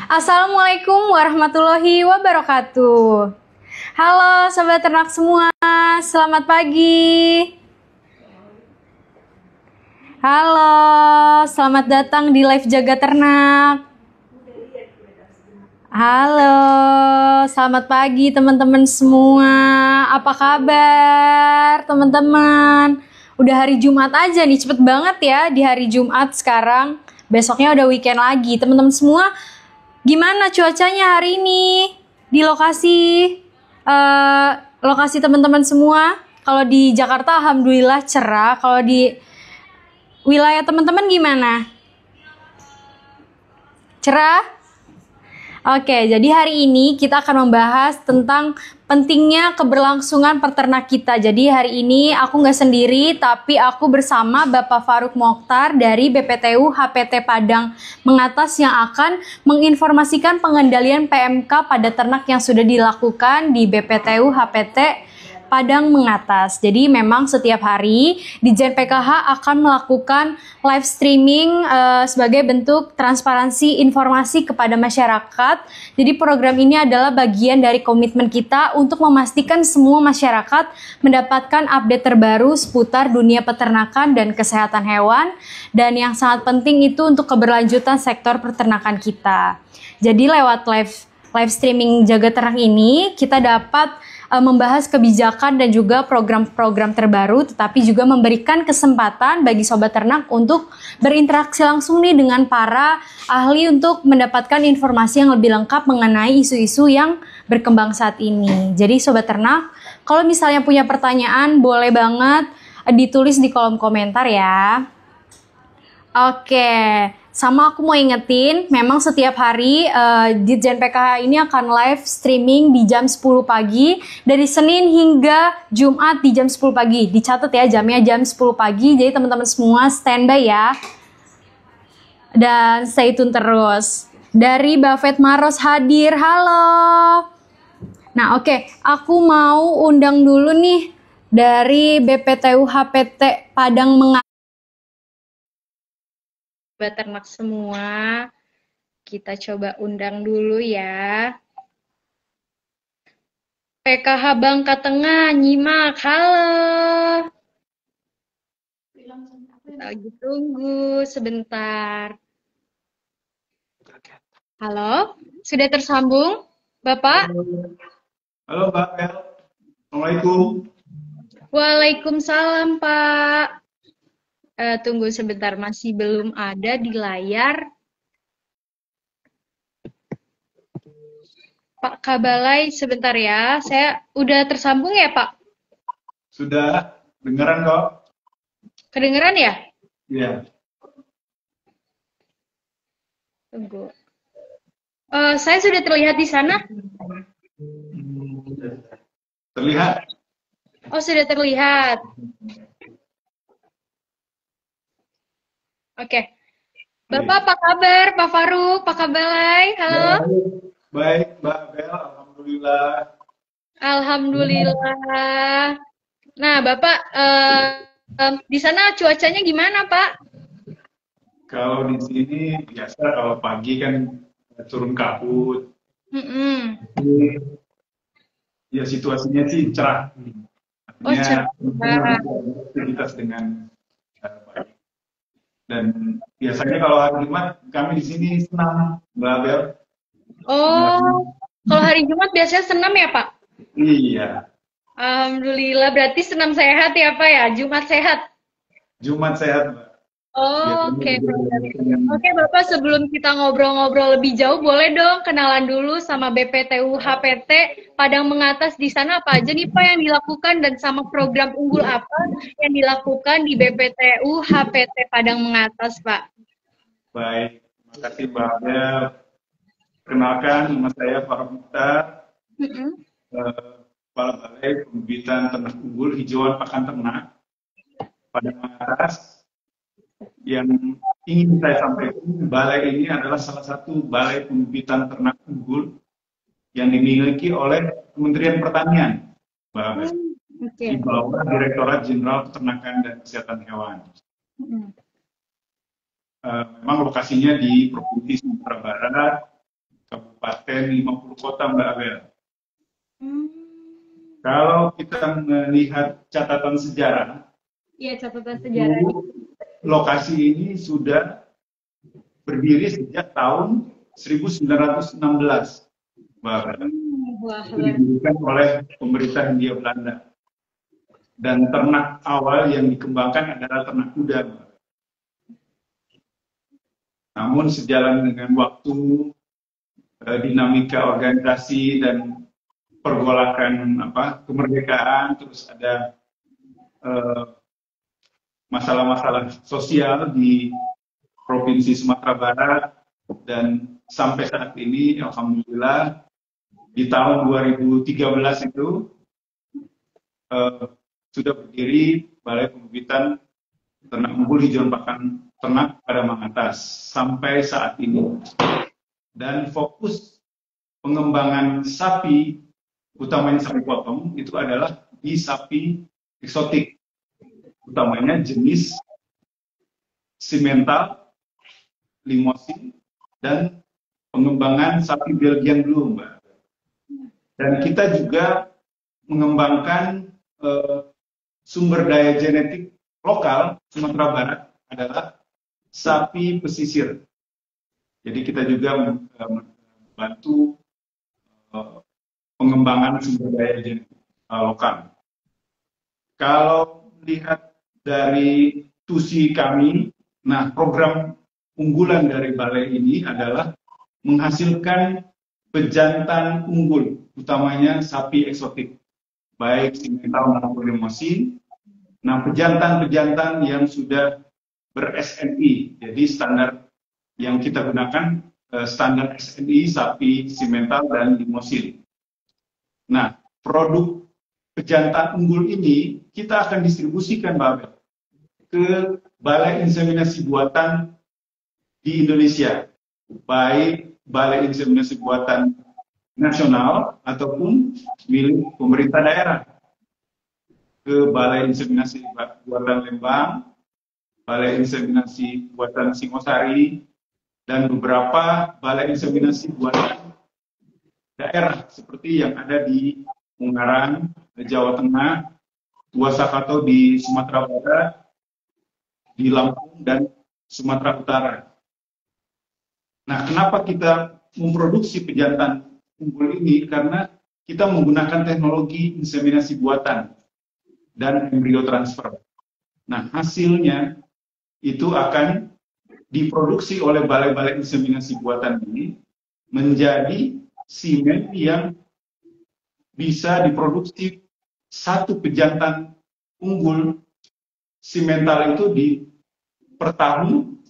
Assalamualaikum warahmatullahi wabarakatuh. Halo sobat ternak semua, selamat pagi. Halo, selamat datang di live Jaga Ternak. Halo, selamat pagi teman-teman semua. Apa kabar teman-teman? Udah hari Jumat aja nih, cepet banget ya di hari Jumat sekarang. Besoknya udah weekend lagi. Teman-teman semua, gimana cuacanya hari ini di lokasi teman-teman semua? Kalau di Jakarta alhamdulillah cerah. Kalau di wilayah teman-teman gimana? Cerah? Oke, jadi hari ini kita akan membahas tentang pentingnya keberlangsungan peternak kita. Jadi hari ini aku nggak sendiri, tapi aku bersama Bapak Faruk Mokhtar dari BPTU HPT Padang Mengatas yang akan menginformasikan pengendalian PMK pada ternak yang sudah dilakukan di BPTU HPT Padang Mengatas. Jadi memang setiap hari Ditjen PKH akan melakukan live streaming sebagai bentuk transparansi informasi kepada masyarakat. Jadi program ini adalah bagian dari komitmen kita untuk memastikan semua masyarakat mendapatkan update terbaru seputar dunia peternakan dan kesehatan hewan. Dan yang sangat penting itu untuk keberlanjutan sektor peternakan kita. Jadi lewat live streaming Jaga Ternak ini kita dapat membahas kebijakan dan juga program-program terbaru, tetapi juga memberikan kesempatan bagi sobat ternak untuk berinteraksi langsung nih dengan para ahli untuk mendapatkan informasi yang lebih lengkap mengenai isu-isu yang berkembang saat ini. Jadi sobat ternak, kalau misalnya punya pertanyaan boleh banget ditulis di kolom komentar ya. Oke, sama aku mau ingetin, memang setiap hari Ditjen PKH ini akan live streaming di jam 10 pagi, dari Senin hingga Jumat di jam 10 pagi. Dicatat ya jamnya jam 10 pagi, jadi teman-teman semua standby ya. Dan stay tune terus. Dari Buffett Maros hadir, halo. Nah oke, aku mau undang dulu nih dari BPTU HPT Padang Mengatas. Ternak semua, kita coba undang dulu ya. PKH Bangka Tengah, nyimak, halo. Kita lagi tunggu sebentar. Halo, sudah tersambung, Bapak? Halo Mbak Bel, Assalamualaikum. Waalaikumsalam, Pak. Tunggu sebentar, masih belum ada di layar. Pak Kabalai, sebentar ya. Saya udah tersambung ya, Pak? Sudah, dengeran kok? Kedengeran ya? Iya. Tunggu. Saya sudah terlihat di sana? Terlihat? Oh, sudah terlihat. Oke. Bapak apa kabar? Pak Faruk, Pak Kabalai, halo? Baik, Mbak Bel, Alhamdulillah. Alhamdulillah. Nah, Bapak, di sana cuacanya gimana, Pak? Kalau di sini biasa kalau pagi kan turun kabut. Ya situasinya sih cerah. Oh, cerah. Aktivitas dengan baik. Dan biasanya kalau hari Jumat kami di sini senam, Mbak Bel. Oh, kalau hari Jumat biasanya senam ya, Pak? Iya. Alhamdulillah, berarti senam sehat ya, Pak ya? Jumat sehat? Jumat sehat, Mbak. Oh, oke. Oke, Bapak, sebelum kita ngobrol-ngobrol lebih jauh, boleh dong kenalan dulu sama BPTU HPT Padang Mengatas. Di sana apa aja nih, Pak, yang dilakukan dan sama program unggul apa yang dilakukan di BPTU HPT Padang Mengatas, Pak? Baik, terima kasih Mbak Bel. Perkenalkan, nama saya Faruk Mokhtar, Kepala Balai Pembibitan Ternak Unggul Hijauan Pakan Ternak Padang Mengatas. Yang ingin saya sampaikan, balai ini adalah salah satu balai pembibitan ternak unggul yang dimiliki oleh Kementerian Pertanian, Mbak Bel, di bawah Direktorat Jenderal Peternakan dan Kesehatan Hewan. memang lokasinya di Provinsi Sumatera Barat, Kabupaten 50 kota, Mbak Abel. Kalau kita melihat catatan sejarah, Iya, catatan sejarah. Lokasi ini sudah berdiri sejak tahun 1916, Mbak Abel. Itu didirikan oleh pemerintah Hindia Belanda. Dan ternak awal yang dikembangkan adalah ternak kuda, Mbak. Namun sejalan dengan waktu, dinamika organisasi dan pergolakan kemerdekaan, terus ada masalah-masalah sosial di Provinsi Sumatera Barat, dan sampai saat ini alhamdulillah di tahun 2013 itu sudah berdiri Balai Pembibitan Ternak Unggul Hijauan Pakan Ternak pada Mangatas sampai saat ini. Dan fokus pengembangan sapi, utamanya sapi potong, itu adalah di sapi eksotik, utamanya jenis Simmental, Limousin, dan pengembangan sapi Belgian Blue, Mbak. Dan kita juga mengembangkan sumber daya genetik lokal Sumatera Barat adalah sapi pesisir. Jadi kita juga membantu pengembangan sumber daya genetik lokal. Kalau melihat dari tusi kami, nah program unggulan dari balai ini adalah menghasilkan pejantan unggul, utamanya sapi eksotik, baik Simmental maupun Limousin. Nah, pejantan-pejantan yang sudah ber-SNI, jadi standar yang kita gunakan standar SNI sapi Simmental dan Limousin. Nah, produk pejantan unggul ini kita akan distribusikan, Mbak Abel, ke balai inseminasi buatan di Indonesia, baik balai inseminasi buatan nasional ataupun milik pemerintah daerah, ke balai inseminasi buatan Lembang, balai inseminasi buatan Singosari, dan beberapa balai inseminasi buatan daerah seperti yang ada di Ungaran, Jawa Tengah, Tuasakato di Sumatera Barat, di Lampung, dan Sumatera Utara. Nah, kenapa kita memproduksi pejantan unggul ini? Karena kita menggunakan teknologi inseminasi buatan dan embrio transfer. Nah, hasilnya itu akan diproduksi oleh balai-balai inseminasi buatan ini menjadi semen yang bisa diproduksi satu pejantan unggul Simmental itu per tahun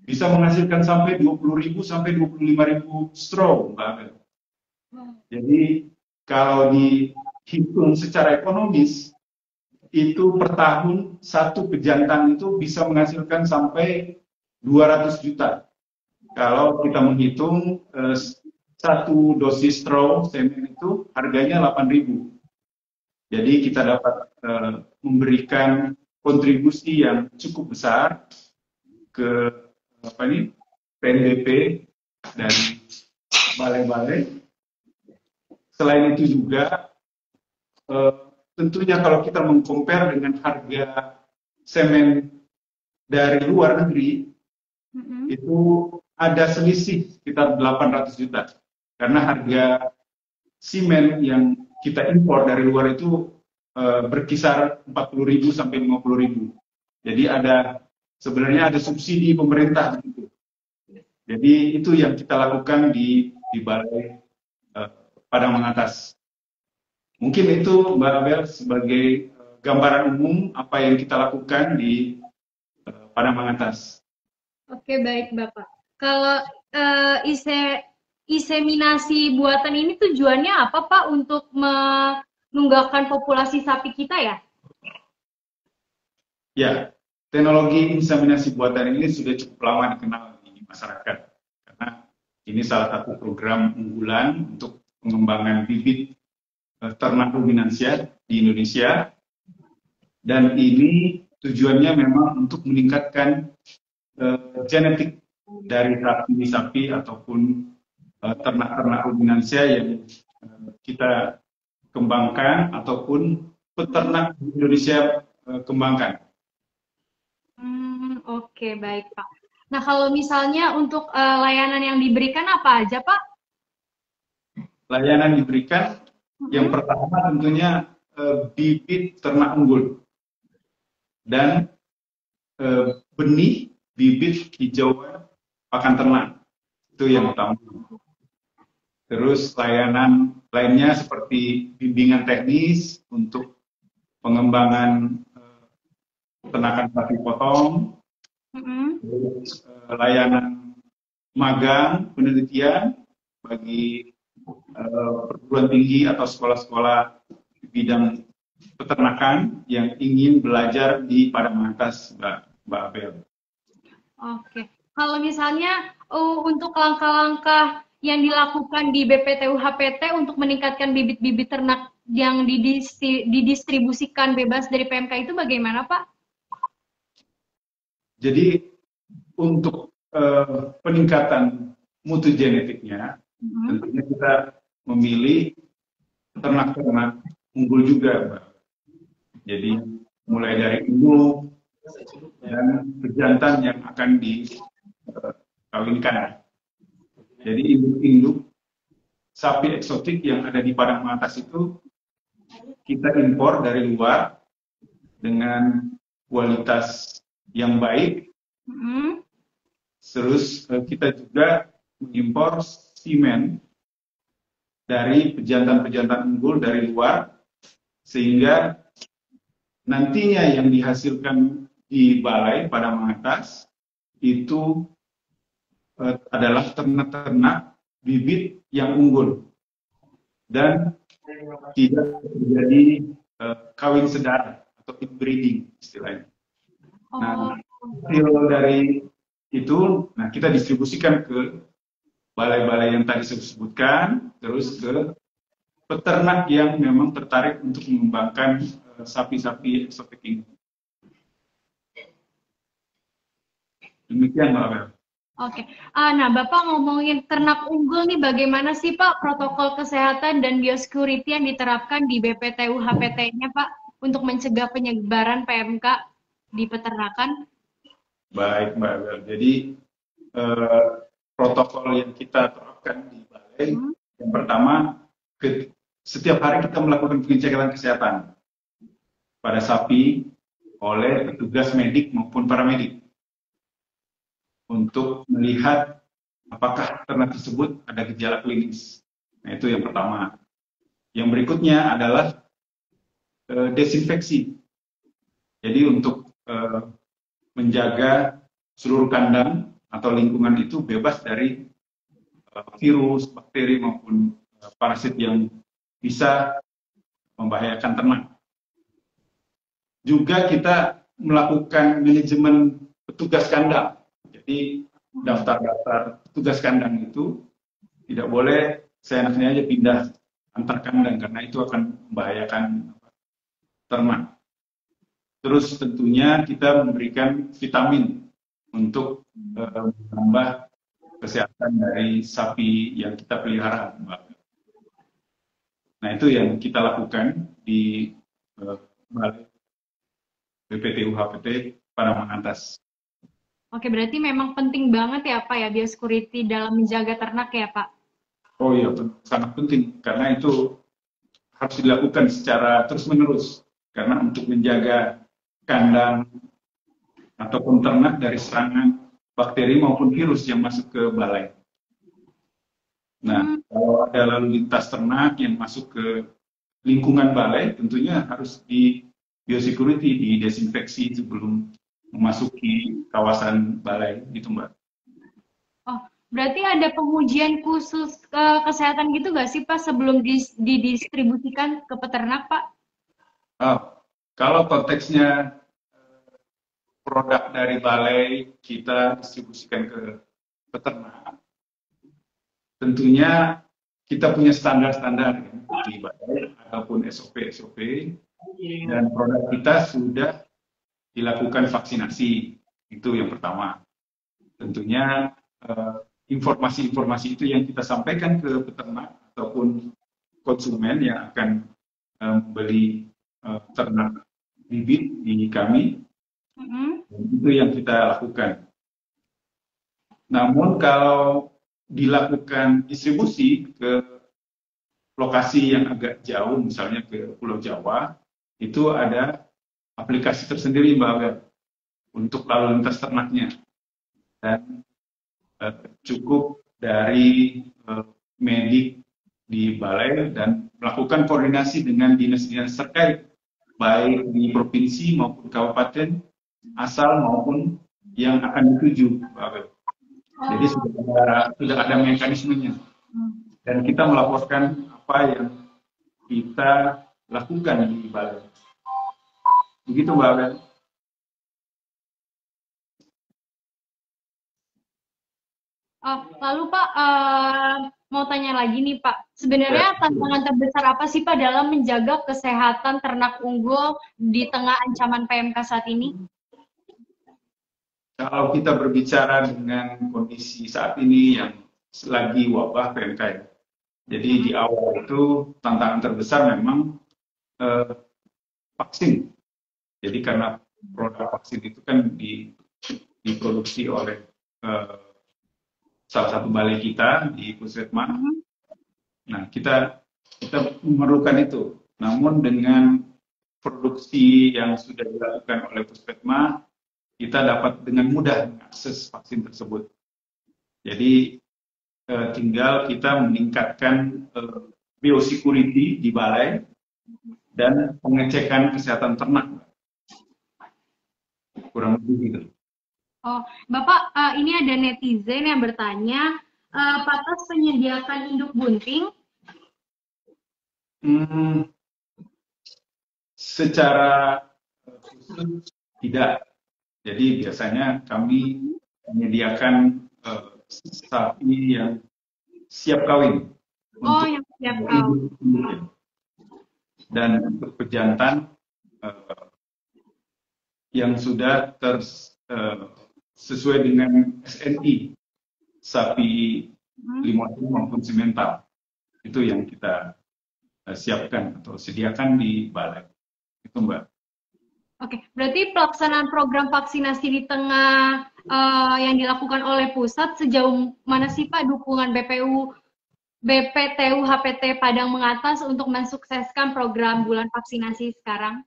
bisa menghasilkan sampai 20.000 sampai 25.000 straw, Mbak Abel. Jadi kalau dihitung secara ekonomis, itu per tahun satu pejantan itu bisa menghasilkan sampai 200 juta. Kalau kita menghitung satu dosis straw semen itu harganya 8.000. Jadi kita dapat memberikan kontribusi yang cukup besar ke PNBP dan balai-balai. Selain itu juga tentunya kalau kita mengcompare dengan harga semen dari luar negeri, itu ada selisih sekitar 800 juta. Karena harga semen yang kita impor dari luar itu berkisar 40.000 sampai 50.000. Jadi sebenarnya ada subsidi pemerintah gitu. Jadi itu yang kita lakukan di balai Padang Mangatas. Mungkin itu Mbak Abel sebagai gambaran umum apa yang kita lakukan di Padang Mangatas. Oke, baik Bapak. Kalau inseminasi buatan ini tujuannya apa Pak? Untuk menunggalkan populasi sapi kita ya? Ya, teknologi inseminasi buatan ini sudah cukup lama dikenal di masyarakat. Karena ini salah satu program unggulan untuk pengembangan bibit ternak ruminansia di Indonesia, dan ini tujuannya memang untuk meningkatkan genetik dari sapi-sapi ataupun ternak-ternak ruminansia yang kita kembangkan ataupun peternak di Indonesia kembangkan. Oke, baik Pak. Nah, kalau misalnya untuk layanan yang diberikan apa aja Pak? Layanan diberikan yang pertama tentunya bibit ternak unggul dan benih bibit hijauan pakan ternak. Itu yang utama. Terus layanan lainnya seperti bimbingan teknis untuk pengembangan peternakan sapi potong, terus layanan magang penelitian bagi perguruan tinggi atau sekolah-sekolah di bidang peternakan yang ingin belajar di Padang Atas, Mbak Abel. Oke. Kalau misalnya untuk langkah-langkah yang dilakukan di BPTU HPT untuk meningkatkan bibit-bibit ternak yang didistribusikan bebas dari PMK itu bagaimana, Pak? Jadi untuk peningkatan mutu genetiknya, tentunya kita memilih ternak-ternak unggul juga, Mbak. Jadi mulai dari induk dan pejantan yang akan dikawinkan. Jadi induk-induk sapi eksotik yang ada di Padang Atas itu kita impor dari luar dengan kualitas yang baik. Terus kita juga mengimpor semen dari pejantan-pejantan unggul dari luar, sehingga nantinya yang dihasilkan di balai Padang Atas itu adalah ternak-ternak bibit yang unggul dan tidak terjadi kawin sedara atau inbreeding istilahnya. Nah, hasil dari itu, nah kita distribusikan ke balai-balai yang tadi saya sebutkan, terus ke peternak yang memang tertarik untuk mengembangkan sapi-sapi eksotik ini. Demikian, Mbak Abel. Oke. Nah, Bapak ngomongin ternak unggul nih, bagaimana sih Pak protokol kesehatan dan biosecurity yang diterapkan di BPTU HPT-nya Pak untuk mencegah penyebaran PMK di peternakan? Baik, Mbak Abel. Jadi protokol yang kita terapkan di balai, yang pertama, setiap hari kita melakukan pengecekan kesehatan pada sapi oleh petugas medik maupun paramedik untuk melihat apakah ternak tersebut ada gejala klinis. Nah, itu yang pertama. Yang berikutnya adalah desinfeksi. Jadi untuk menjaga seluruh kandang atau lingkungan itu bebas dari virus, bakteri maupun parasit yang bisa membahayakan ternak. Juga kita melakukan manajemen petugas kandang. Jadi daftar-daftar petugas kandang itu tidak boleh seenaknya aja pindah antar kandang karena itu akan membahayakan ternak. Terus tentunya kita memberikan vitamin untuk menambah kesehatan dari sapi yang kita pelihara, Mbak. Nah, itu yang kita lakukan di Balai BPTU HPT Padang Atas. Oke, berarti memang penting banget ya Pak ya biosecurity dalam menjaga ternak ya Pak? Oh iya, sangat penting karena itu harus dilakukan secara terus-menerus karena untuk menjaga kandang ataupun ternak dari serangan bakteri maupun virus yang masuk ke balai. Nah, kalau ada lalu lintas ternak yang masuk ke lingkungan balai, tentunya harus di biosecurity, didesinfeksi sebelum memasuki kawasan balai, gitu Mbak. Oh, berarti ada pengujian khusus kesehatan gitu nggak sih Pak sebelum didistribusikan ke peternak Pak? Kalau konteksnya produk dari balai kita distribusikan ke peternak, tentunya kita punya standar-standar di balai ataupun SOP-SOP dan produk kita sudah dilakukan vaksinasi, itu yang pertama. tentunya informasi-informasi itu yang kita sampaikan ke peternak ataupun konsumen yang akan beli ternak bibit di kami, itu yang kita lakukan. Namun kalau dilakukan distribusi ke lokasi yang agak jauh, misalnya ke Pulau Jawa, itu ada aplikasi tersendiri Mbak Abel untuk lalu lintas ternaknya. Dan cukup dari medik di balai dan melakukan koordinasi dengan dinas-dinas terkait, baik di provinsi maupun kabupaten, asal maupun yang akan dituju, Mbak Abel. Jadi sudah ada mekanismenya. Dan kita melaporkan apa yang kita lakukan di balai. Begitu Mbak Abel. Lalu Pak, mau tanya lagi nih Pak, sebenarnya tantangan terbesar apa sih Pak dalam menjaga kesehatan ternak unggul di tengah ancaman PMK saat ini? Kalau kita berbicara dengan kondisi saat ini yang lagi wabah PMK ya. Jadi di awal itu tantangan terbesar memang vaksin. Jadi karena produk vaksin itu kan diproduksi oleh salah satu balai kita di Puskesma. Nah, kita memerlukan itu. Namun dengan produksi yang sudah dilakukan oleh Puskesma, kita dapat dengan mudah mengakses vaksin tersebut. Jadi tinggal kita meningkatkan biosecurity di balai dan pengecekan kesehatan ternak. Kurang lebih gitu. Oh, Bapak, ini ada netizen yang bertanya, Patas menyediakan induk bunting? Secara khusus tidak. Jadi biasanya kami menyediakan sapi yang siap kawin. Oh, yang siap kawin. Dan untuk pejantan yang sudah sesuai dengan SNI, sapi limutin maupun simental. Itu yang kita siapkan atau sediakan di balai. Itu Mbak. Oke, berarti pelaksanaan program vaksinasi di tengah yang dilakukan oleh pusat sejauh mana sih Pak dukungan BPTU HPT Padang Mengatas untuk mensukseskan program bulan vaksinasi sekarang?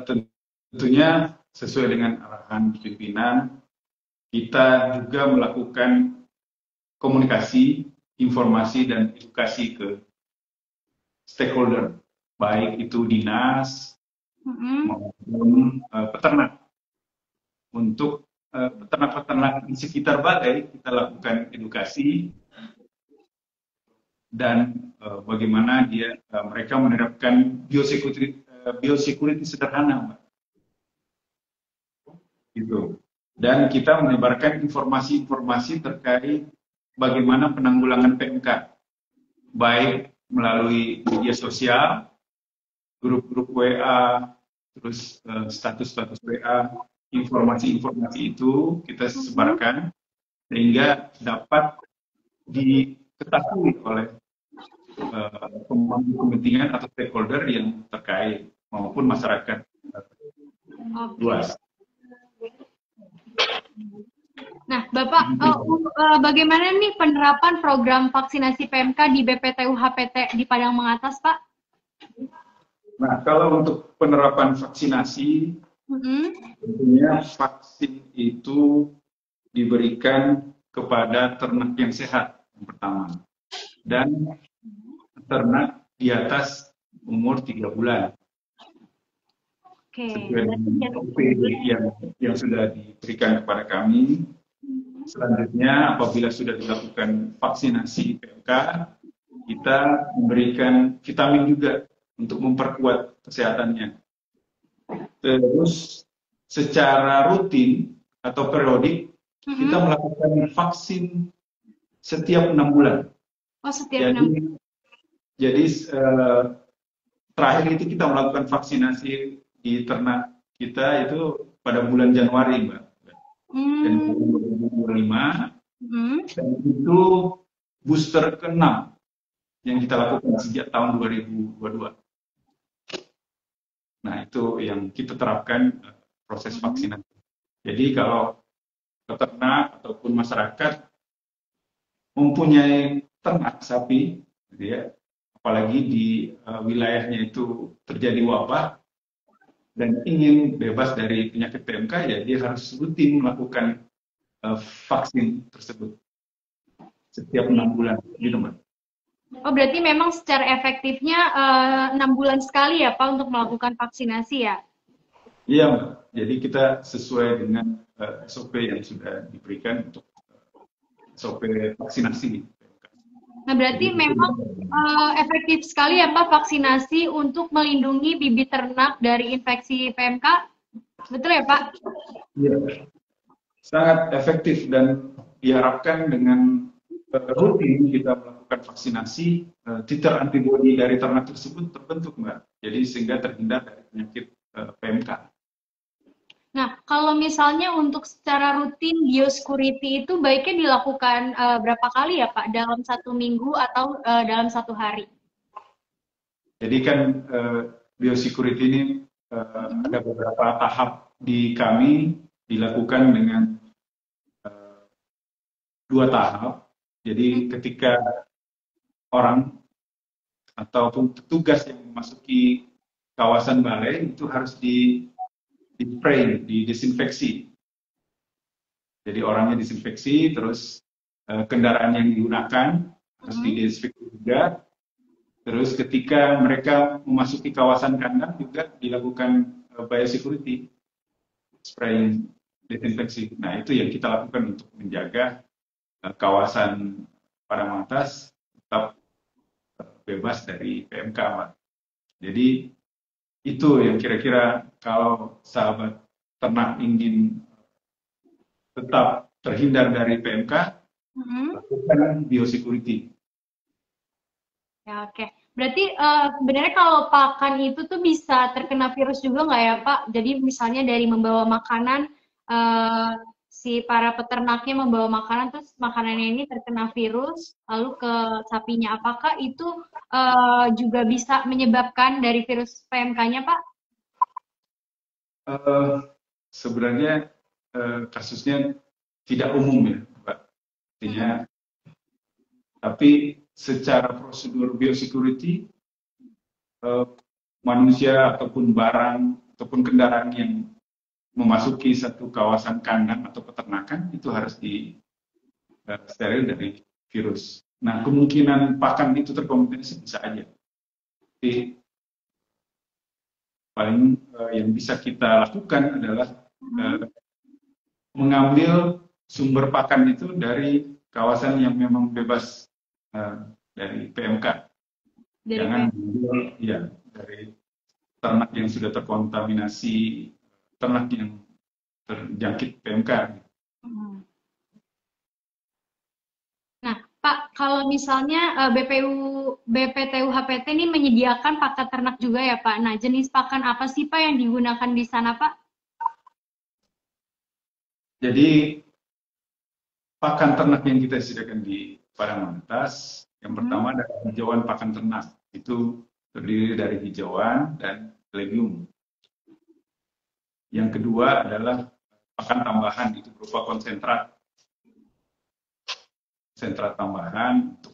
Tentunya sesuai dengan arahan pimpinan, kita juga melakukan komunikasi, informasi, dan edukasi ke stakeholder, baik itu dinas maupun peternak. Untuk peternak-peternak di sekitar balai, kita lakukan edukasi dan bagaimana mereka menerapkan biosecurity sederhana, Mbak. Gitu. Dan kita menyebarkan informasi-informasi terkait bagaimana penanggulangan PMK, baik melalui media sosial, grup-grup WA, terus status-status WA, informasi-informasi itu kita sebarkan sehingga dapat diketahui oleh pemangku kepentingan atau stakeholder yang terkait maupun masyarakat luas. Nah, Bapak, bagaimana nih penerapan program vaksinasi PMK di BPTU HPT di Padang Mengatas, Pak? Nah, kalau untuk penerapan vaksinasi, tentunya vaksin itu diberikan kepada ternak yang sehat yang pertama, dan ternak di atas umur 3 bulan. Sesuai dengan OPD yang sudah diberikan kepada kami. Selanjutnya, apabila sudah dilakukan vaksinasi PMK, kita memberikan vitamin juga untuk memperkuat kesehatannya. Terus, secara rutin atau periodik, kita melakukan vaksin setiap 6 bulan. Oh, setiap 6 bulan. Jadi, terakhir itu kita melakukan vaksinasi di ternak kita itu pada bulan Januari, Mbak. dan Hmm. 2025, Hmm. dan itu booster ke-6 yang kita lakukan sejak tahun 2022. Nah, itu yang kita terapkan proses Hmm. vaksinasi. Jadi kalau peternak ataupun masyarakat mempunyai ternak sapi, gitu ya, apalagi di wilayahnya itu terjadi wabah dan ingin bebas dari penyakit PMK, ya dia harus rutin melakukan vaksin tersebut setiap 6 bulan, gitu Mbak. Oh, berarti memang secara efektifnya 6 bulan sekali ya Pak untuk melakukan vaksinasi ya? Iya Mbak, jadi kita sesuai dengan SOP yang sudah diberikan untuk SOP vaksinasi. Nah, Jadi berarti itu, memang efektif sekali ya Pak vaksinasi untuk melindungi bibit ternak dari infeksi PMK. Betul ya Pak? ya, sangat efektif dan diharapkan dengan rutin kita melakukan vaksinasi, titer antibodi dari ternak tersebut terbentuk Mbak. Jadi sehingga terhindar dari penyakit PMK. Nah, kalau misalnya untuk secara rutin biosecurity itu baiknya dilakukan berapa kali ya Pak? Dalam 1 minggu atau dalam 1 hari? Jadi kan biosecurity ini ada Mhm. beberapa tahap di kami dilakukan dengan 2 tahap. Jadi ketika orang ataupun petugas yang memasuki kawasan balai itu harus di spray, didesinfeksi. Jadi orangnya disinfeksi, terus kendaraan yang digunakan harus Mhm. didesinfeksi juga. Terus ketika mereka memasuki kawasan kandang juga dilakukan biosecurity, spray desinfeksi. Nah itu yang kita lakukan untuk menjaga kawasan Padang Atas tetap bebas dari PMK, Pak. Jadi itu yang kira-kira kalau sahabat ternak ingin tetap terhindar dari PMK, Mhm. lakukan biosecurity. Ya, oke. Berarti sebenarnya kalau pakan itu tuh bisa terkena virus juga nggak ya, Pak? Jadi misalnya dari membawa makanan, eh, si para peternaknya membawa makanan, terus makanannya ini terkena virus, lalu ke sapinya. Apakah itu juga bisa menyebabkan dari virus PMK-nya, Pak? Eh, Sebenarnya kasusnya tidak umum ya, Pak. Artinya, Mm-mm. tapi secara prosedur biosecurity, eh, manusia ataupun barang ataupun kendaraan yang memasuki satu kawasan kandang atau peternakan itu harus di steril dari virus. Nah, kemungkinan pakan itu terkontaminasi bisa aja. Jadi paling yang bisa kita lakukan adalah eh, Mm-mm. mengambil sumber pakan itu dari kawasan yang memang bebas eh, dari PMK. Dari Jangan PMK. mengambil ya dari ternak yang sudah terkontaminasi, ternak yang terjangkit PMK. Nah, Pak, kalau misalnya BPTU HPT ini menyediakan pakan ternak juga ya, Pak. Nah, jenis pakan apa sih, Pak, yang digunakan di sana, Pak? Jadi pakan ternak yang kita sediakan di Padang Atas, yang Mhm. pertama adalah hijauan pakan ternak. Itu terdiri dari hijauan dan legume. Yang kedua adalah pakan tambahan, itu berupa konsentrat, konsentrat tambahan untuk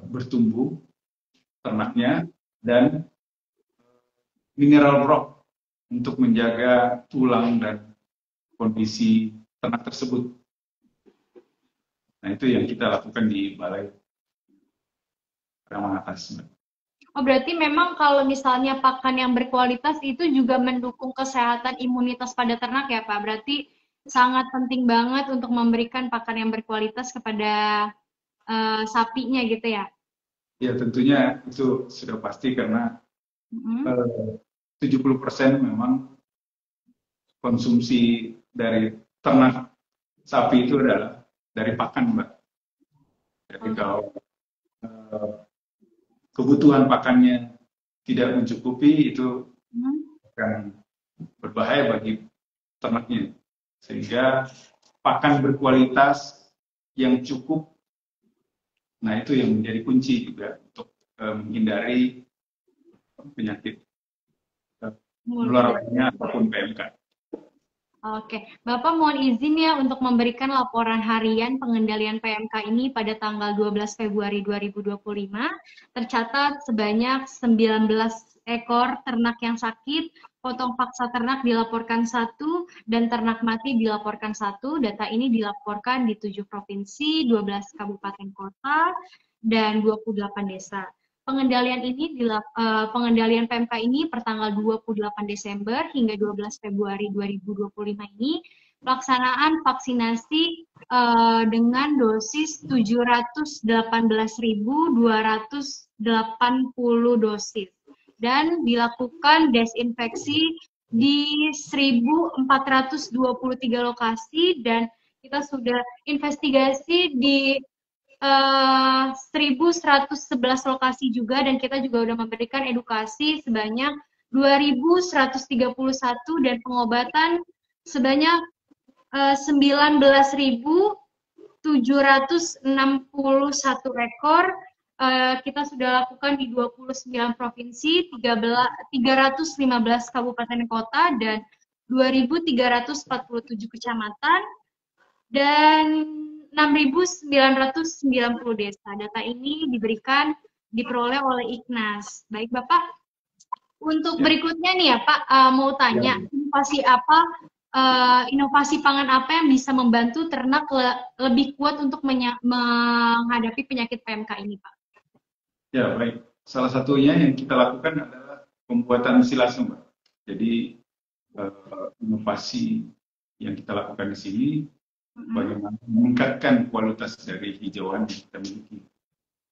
bertumbuh ternaknya, dan mineral rock untuk menjaga tulang dan kondisi ternak tersebut. Nah itu yang kita lakukan di Balai Ramang Atas. Oh, berarti memang kalau misalnya pakan yang berkualitas itu juga mendukung kesehatan imunitas pada ternak ya, Pak. Berarti sangat penting banget untuk memberikan pakan yang berkualitas kepada sapinya gitu ya. Ya tentunya itu sudah pasti karena Mhm. eh, 70% memang konsumsi dari ternak sapi itu adalah dari pakan, Mbak. Jadi Oh, kalau eh, kebutuhan pakannya tidak mencukupi, itu mhm. akan berbahaya bagi ternaknya. sehingga pakan berkualitas yang cukup. Nah, itu yang menjadi kunci juga untuk menghindari penyakit menular lainnya ataupun PMK. Oke, Bapak mohon izin ya untuk memberikan laporan harian pengendalian PMK ini pada tanggal 12 Februari 2025. Tercatat sebanyak 19 ekor ternak yang sakit, potong paksa ternak dilaporkan 1, dan ternak mati dilaporkan 1. Data ini dilaporkan di 7 provinsi, 12 kabupaten kota, dan 28 desa. Pengendalian PMK ini pertanggal 28 Desember hingga 12 Februari 2025 ini pelaksanaan vaksinasi dengan dosis 718.280 dosis dan dilakukan desinfeksi di 1.423 lokasi, dan kita sudah investigasi di 1.111 lokasi juga, dan kita juga sudah memberikan edukasi sebanyak 2.131 dan pengobatan sebanyak 19.761 ekor. Kita sudah lakukan di 29 provinsi, 315 kabupaten kota, dan 2.347 kecamatan, dan 6.990 desa. Data ini diperoleh oleh IKNAS. Baik Bapak, untuk berikutnya nih ya Pak, mau tanya, inovasi pangan apa yang bisa membantu ternak lebih kuat untuk menghadapi penyakit PMK ini Pak? Ya, baik. Salah satunya yang kita lakukan adalah pembuatan silase, Mbak. Jadi inovasi yang kita lakukan di sini bagaimana meningkatkan kualitas dari hijauan yang kita miliki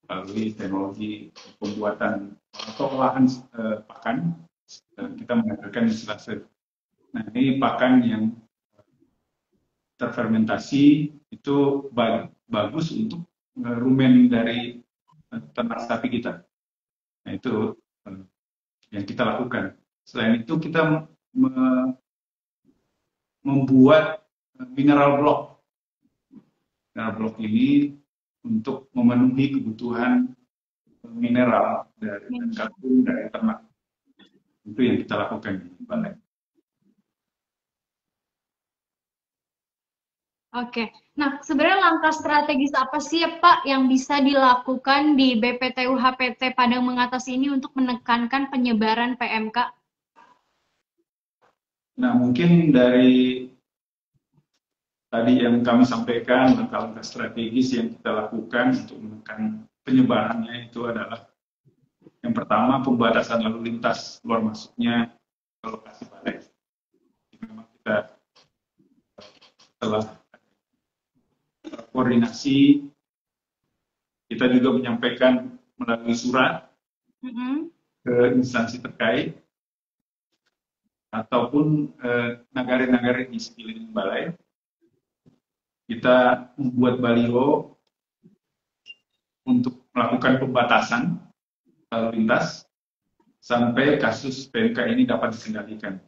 melalui teknologi pembuatan atau olahan pakan. Kita menghasilkan silase. Nah, ini pakan yang terfermentasi itu bagus untuk rumen dari ternak sapi kita. Nah, itu yang kita lakukan. Selain itu kita membuat mineral block. Mineral block ini untuk memenuhi kebutuhan mineral dari kalsium dari ternak. Itu yang kita lakukan di balai. Oke, nah sebenarnya langkah strategis apa sih ya Pak yang bisa dilakukan di BPTU HPT Padang mengatasi ini untuk menekankan penyebaran PMK? Nah, mungkin dari tadi yang kami sampaikan, langkah-langkah strategis yang kita lakukan untuk menekan penyebarannya itu adalah yang pertama pembatasan lalu lintas keluar masuknya ke lokasi balai. Memang kita telah koordinasi, kita juga menyampaikan melalui surat ke instansi terkait ataupun nagari-nagari di sekeliling balai. Kita membuat baliho untuk melakukan pembatasan lalu lintas sampai kasus PMK ini dapat dikendalikan.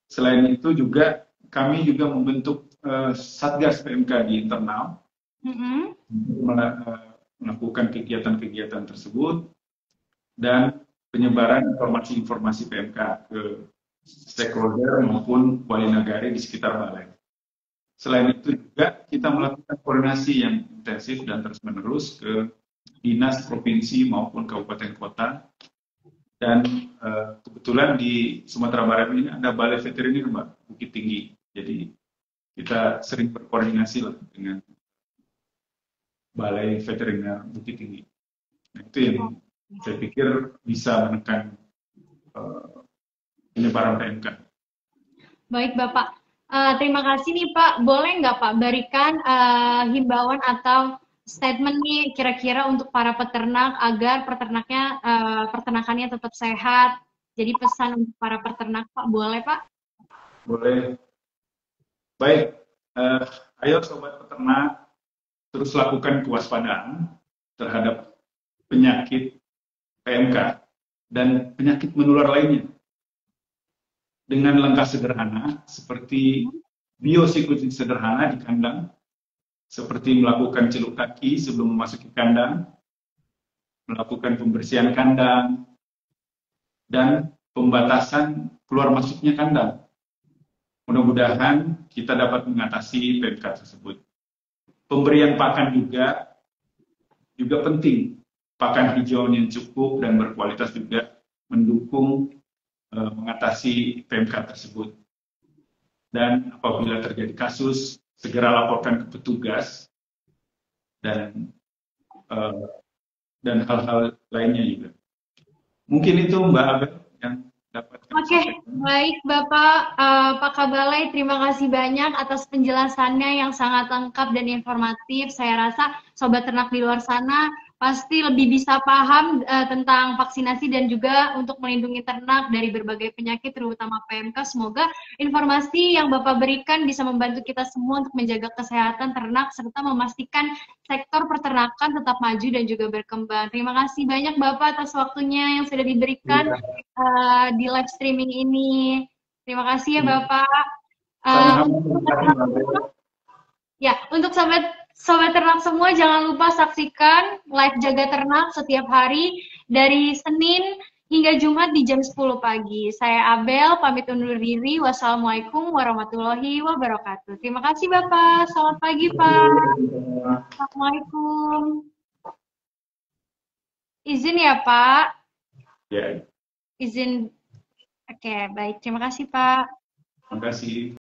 Selain itu juga kami juga membentuk Satgas PMK di internal melakukan kegiatan-kegiatan tersebut dan penyebaran informasi-informasi PMK ke stakeholder maupun wali nagari di sekitar balai. Selain itu juga kita melakukan koordinasi yang intensif dan terus-menerus ke dinas provinsi maupun kabupaten kota, dan kebetulan di Sumatera Barat ini ada balai veteriner Mbak, Bukit Tinggi. Jadi kita sering berkoordinasi lah dengan balai veteriner Bukit Tinggi. Nah, itu yang saya pikir bisa menekan penyebaran PMK. Baik Bapak, terima kasih nih Pak. Boleh nggak Pak berikan himbauan atau statement nih kira-kira untuk para peternak agar peternakannya tetap sehat. Jadi pesan untuk para peternak Pak, boleh Pak? Boleh. Baik, ayo sobat peternak terus lakukan kewaspadaan terhadap penyakit PMK dan penyakit menular lainnya dengan langkah sederhana seperti biosekusi sederhana di kandang, seperti melakukan celuk kaki sebelum memasuki kandang, melakukan pembersihan kandang, dan pembatasan keluar masuknya kandang. Mudah-mudahan kita dapat mengatasi PMK tersebut. Pemberian pakan juga penting. Pakan hijauan yang cukup dan berkualitas juga mendukung mengatasi PMK tersebut. Dan apabila terjadi kasus, segera laporkan ke petugas dan hal-hal lainnya juga. Mungkin itu Mbak Abel yang dapat kami Oke, sampaikan. baik Bapak Pak Kabalai, terima kasih banyak atas penjelasannya yang sangat lengkap dan informatif. Saya rasa sobat ternak di luar sana pasti lebih bisa paham tentang vaksinasi dan juga untuk melindungi ternak dari berbagai penyakit, terutama PMK. Semoga informasi yang Bapak berikan bisa membantu kita semua untuk menjaga kesehatan ternak serta memastikan sektor peternakan tetap maju dan juga berkembang. Terima kasih banyak Bapak atas waktunya yang sudah diberikan di live streaming ini. Terima kasih ya Bapak. Sama-sama, Untuk terima kasih Mbak Abel. ya, untuk sobat ternak semua jangan lupa saksikan live Jaga Ternak setiap hari dari Senin hingga Jumat di jam 10 pagi. Saya Abel, pamit undur diri. Wassalamualaikum warahmatullahi wabarakatuh. Terima kasih Bapak. Selamat pagi Pak. Assalamualaikum. Izin ya Pak. Ya, Izin. Oke, baik. Terima kasih Pak. terima kasih.